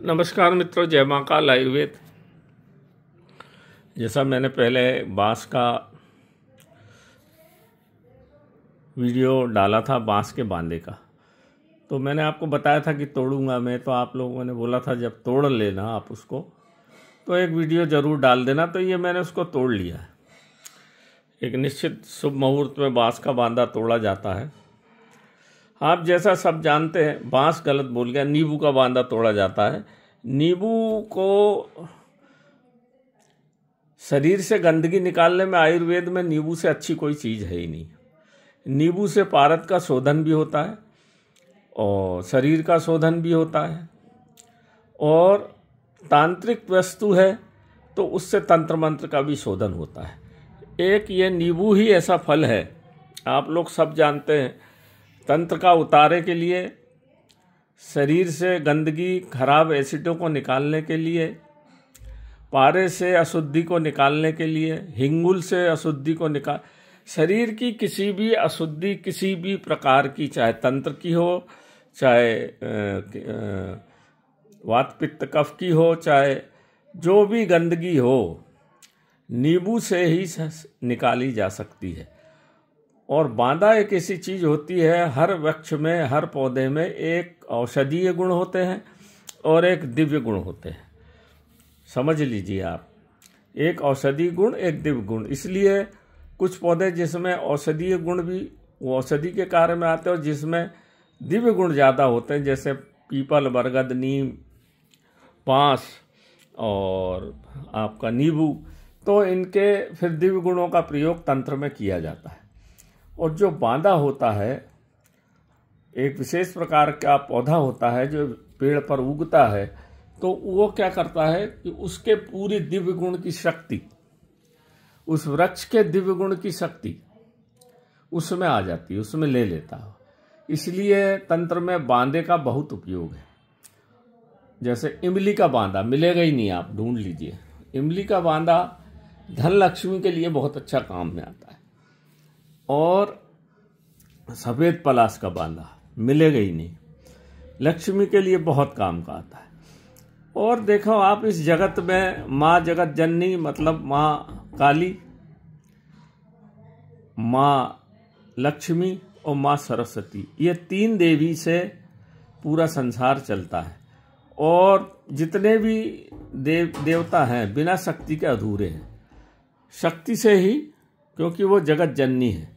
नमस्कार मित्रों, जय महाकाल आयुर्वेद। जैसा मैंने पहले बांस का वीडियो डाला था, बांस के बांदे का, तो मैंने आपको बताया था कि तोड़ूंगा मैं। तो आप लोगों ने बोला था जब तोड़ लेना आप उसको तो एक वीडियो ज़रूर डाल देना। तो ये मैंने उसको तोड़ लिया है। एक निश्चित शुभ मुहूर्त में बांस का बांदा तोड़ा जाता है। आप जैसा सब जानते हैं, बांस गलत बोल गया, नींबू का बांदा तोड़ा जाता है। नींबू को शरीर से गंदगी निकालने में आयुर्वेद में नींबू से अच्छी कोई चीज़ है ही नहीं। नींबू से पारद का शोधन भी होता है और शरीर का शोधन भी होता है, और तांत्रिक वस्तु है तो उससे तंत्र मंत्र का भी शोधन होता है। एक ये नींबू ही ऐसा फल है, आप लोग सब जानते हैं, तंत्र का उतारे के लिए, शरीर से गंदगी खराब एसिडों को निकालने के लिए, पारे से अशुद्धि को निकालने के लिए, हिंगुल से अशुद्धि को शरीर की किसी भी अशुद्धि किसी भी प्रकार की, चाहे तंत्र की हो, चाहे वात पित्त कफ की हो, चाहे जो भी गंदगी हो, नींबू से ही निकाली जा सकती है। और बांदा एक ऐसी चीज़ होती है, हर वृक्ष में, हर पौधे में एक औषधीय गुण होते हैं और एक दिव्य गुण होते हैं। समझ लीजिए आप, एक औषधीय गुण, एक दिव्य गुण। इसलिए कुछ पौधे जिसमें औषधीय गुण भी वो औषधि के कार्य में आते हैं, और जिसमें दिव्य गुण ज़्यादा होते हैं, जैसे पीपल, बरगद, नीम, बांस और आपका नींबू, तो इनके फिर दिव्य गुणों का प्रयोग तंत्र में किया जाता है। और जो बांदा होता है, एक विशेष प्रकार का पौधा होता है जो पेड़ पर उगता है, तो वो क्या करता है कि उसके पूरी दिव्य गुण की शक्ति, उस वृक्ष के दिव्य गुण की शक्ति उसमें आ जाती है, उसमें ले लेता है। इसलिए तंत्र में बांदे का बहुत उपयोग है। जैसे इमली का बांदा मिलेगा ही नहीं, आप ढूंढ लीजिए। इमली का बांदा धन लक्ष्मी के लिए बहुत अच्छा काम में आता है। और सफ़ेद पलाश का बांदा मिलेगा ही नहीं, लक्ष्मी के लिए बहुत काम का आता है। और देखो आप, इस जगत में माँ जगत जननी, मतलब माँ काली, माँ लक्ष्मी और माँ सरस्वती, ये तीन देवी से पूरा संसार चलता है। और जितने भी देवता हैं बिना शक्ति के अधूरे हैं। शक्ति से ही, क्योंकि वो जगत जननी है।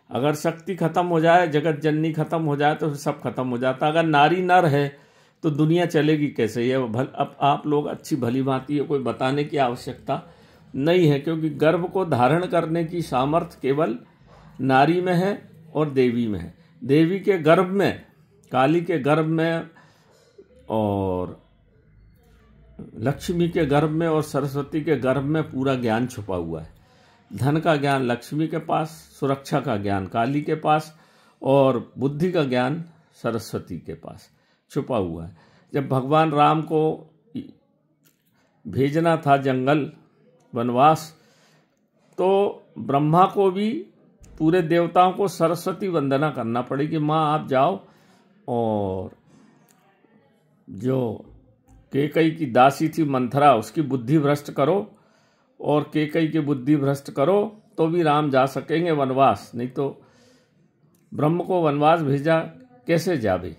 अगर शक्ति खत्म हो जाए, जगत जननी खत्म हो जाए, तो फिर सब खत्म हो जाता। अगर नारी नर है तो दुनिया चलेगी कैसे? ये अब आप लोग अच्छी भली भांति, कोई बताने की आवश्यकता नहीं है, क्योंकि गर्भ को धारण करने की सामर्थ्य केवल नारी में है और देवी में है। देवी के गर्भ में, काली के गर्भ में, और लक्ष्मी के गर्भ में, और सरस्वती के गर्भ में पूरा ज्ञान छुपा हुआ है। धन का ज्ञान लक्ष्मी के पास, सुरक्षा का ज्ञान काली के पास, और बुद्धि का ज्ञान सरस्वती के पास छुपा हुआ है। जब भगवान राम को भेजना था जंगल वनवास, तो ब्रह्मा को भी, पूरे देवताओं को सरस्वती वंदना करना पड़ी कि माँ आप जाओ और जो कैकई की दासी थी मंथरा, उसकी बुद्धि भ्रष्ट करो, और कैकई की बुद्धि भ्रष्ट करो तो भी राम जा सकेंगे वनवास, नहीं तो ब्रह्म को वनवास भेजा कैसे जावे।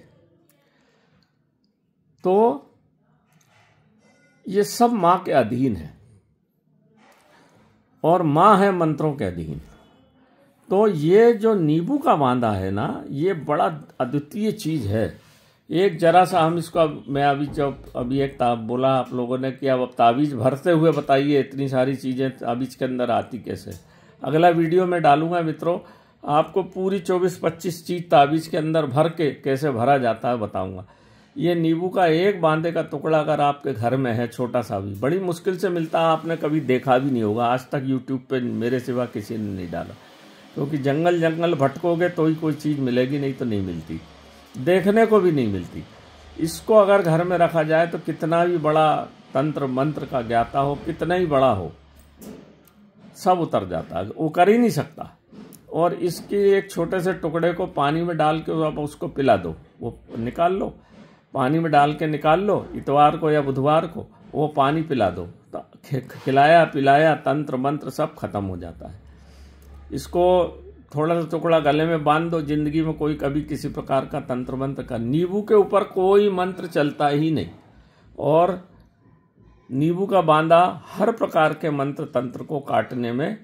तो ये सब माँ के अधीन है, और माँ है मंत्रों के अधीन। तो ये जो नींबू का बांदा है ना, ये बड़ा अद्वितीय चीज है। एक जरा सा हम इसको, मैं अभी एक बोला आप लोगों ने कि अब ताबीज भरते हुए बताइए, इतनी सारी चीज़ें ताबीज के अंदर आती कैसे। अगला वीडियो में डालूंगा मित्रों, आपको पूरी 24-25 चीज़ ताबीज के अंदर भर के कैसे भरा जाता है बताऊंगा। ये नींबू का एक बांदे का टुकड़ा अगर आपके घर में है, छोटा सा भी, बड़ी मुश्किल से मिलता है, आपने कभी देखा भी नहीं होगा आज तक। यूट्यूब पे मेरे सिवा किसी ने नहीं डाला, क्योंकि जंगल भटकोगे तो ही कोई चीज़ मिलेगी, नहीं तो नहीं मिलती, देखने को भी नहीं मिलती। इसको अगर घर में रखा जाए तो कितना भी बड़ा तंत्र मंत्र का ज्ञाता हो, कितना ही बड़ा हो, सब उतर जाता है, वो कर ही नहीं सकता। और इसके एक छोटे से टुकड़े को पानी में डाल के आप उसको पिला दो, वो निकाल लो, पानी में डाल के निकाल लो, इतवार को या बुधवार को वो पानी पिला दो, खिलाया पिलाया तंत्र मंत्र सब खत्म हो जाता है। इसको थोड़ा सा टुकड़ा गले में बांध दो, जिंदगी में कोई कभी किसी प्रकार का तंत्र मंत्र का, नींबू के ऊपर कोई मंत्र चलता ही नहीं, और नींबू का बांदा हर प्रकार के मंत्र तंत्र को काटने में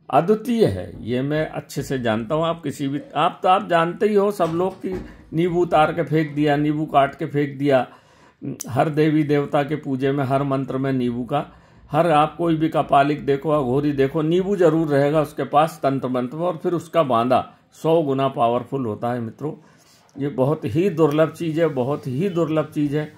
अद्वितीय है। ये मैं अच्छे से जानता हूँ। आप किसी भी आप जानते ही हो सब लोग कि नींबू उतार के फेंक दिया, नींबू काट के फेंक दिया। हर देवी देवता के पूजे में हर मंत्र में नींबू का, हर आप कोई भी कपालिक देखो, अघोरी देखो, नींबू जरूर रहेगा उसके पास तंत्र मंत्र में, और फिर उसका बांदा 100 गुना पावरफुल होता है। मित्रों, ये बहुत ही दुर्लभ चीज़ है, बहुत ही दुर्लभ चीज़ है।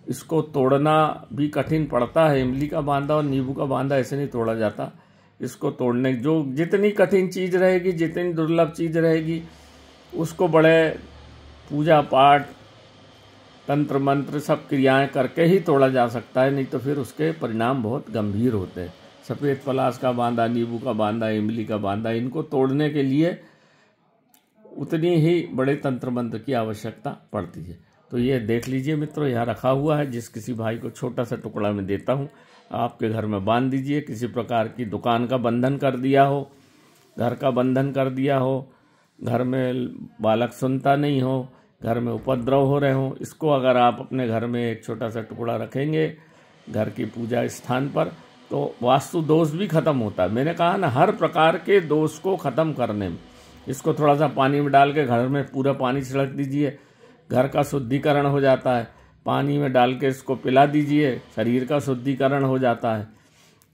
इसको तोड़ना भी कठिन पड़ता है। इमली का बांदा और नींबू का बांदा ऐसे नहीं तोड़ा जाता। इसको तोड़ने जो जितनी कठिन चीज़ रहेगी, जितनी दुर्लभ चीज़ रहेगी, उसको बड़े पूजा पाठ तंत्र मंत्र सब क्रियाएं करके ही तोड़ा जा सकता है, नहीं तो फिर उसके परिणाम बहुत गंभीर होते हैं। सफ़ेद पलाश का बांदा, नींबू का बांदा, इमली का बांदा, इनको तोड़ने के लिए उतनी ही बड़े तंत्र मंत्र की आवश्यकता पड़ती है। तो ये देख लीजिए मित्रों, यहाँ रखा हुआ है। जिस किसी भाई को छोटा सा टुकड़ा में देता हूँ, आपके घर में बांध दीजिए। किसी प्रकार की दुकान का बंधन कर दिया हो, घर का बंधन कर दिया हो, घर में बालक सुनता नहीं हो, घर में उपद्रव हो रहे हो, इसको अगर आप अपने घर में एक छोटा सा टुकड़ा रखेंगे घर की पूजा स्थान पर, तो वास्तु दोष भी खत्म होता है। मैंने कहा ना, हर प्रकार के दोष को खत्म करने में इसको थोड़ा सा पानी में डाल के घर में पूरा पानी छिड़क दीजिए, घर का शुद्धिकरण हो जाता है। पानी में डाल के इसको पिला दीजिए, शरीर का शुद्धिकरण हो जाता है,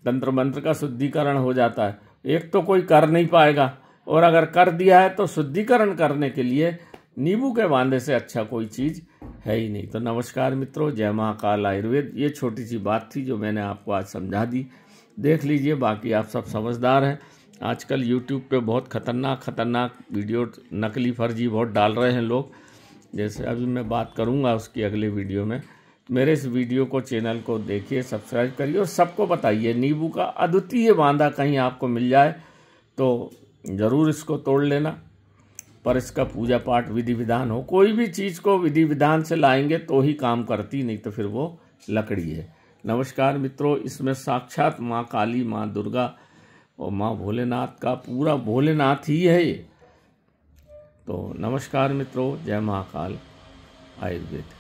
तंत्र मंत्र का शुद्धिकरण हो जाता है। एक तो कोई कर नहीं पाएगा, और अगर कर दिया है तो शुद्धिकरण करने के लिए नींबू के बांधे से अच्छा कोई चीज़ है ही नहीं। तो नमस्कार मित्रों, जय महाकाल आयुर्वेद। ये छोटी सी बात थी जो मैंने आपको आज समझा दी। देख लीजिए, बाकी आप सब समझदार हैं। आजकल यूट्यूब पे बहुत खतरनाक वीडियो, नकली फर्जी बहुत डाल रहे हैं लोग। जैसे अभी मैं बात करूंगा उसकी अगले वीडियो में। मेरे इस वीडियो को, चैनल को देखिए, सब्सक्राइब करिए और सबको बताइए। नींबू का अद्वितीय बांदा कहीं आपको मिल जाए तो ज़रूर इसको तोड़ लेना, पर इसका पूजा पाठ विधि विधान हो। कोई भी चीज़ को विधि विधान से लाएंगे तो ही काम करती, नहीं तो फिर वो लकड़ी है। नमस्कार मित्रों, इसमें साक्षात माँ काली, माँ दुर्गा और माँ भोलेनाथ का पूरा भोलेनाथ ही है ये। तो नमस्कार मित्रों, जय महाकाल आयुर्वेद।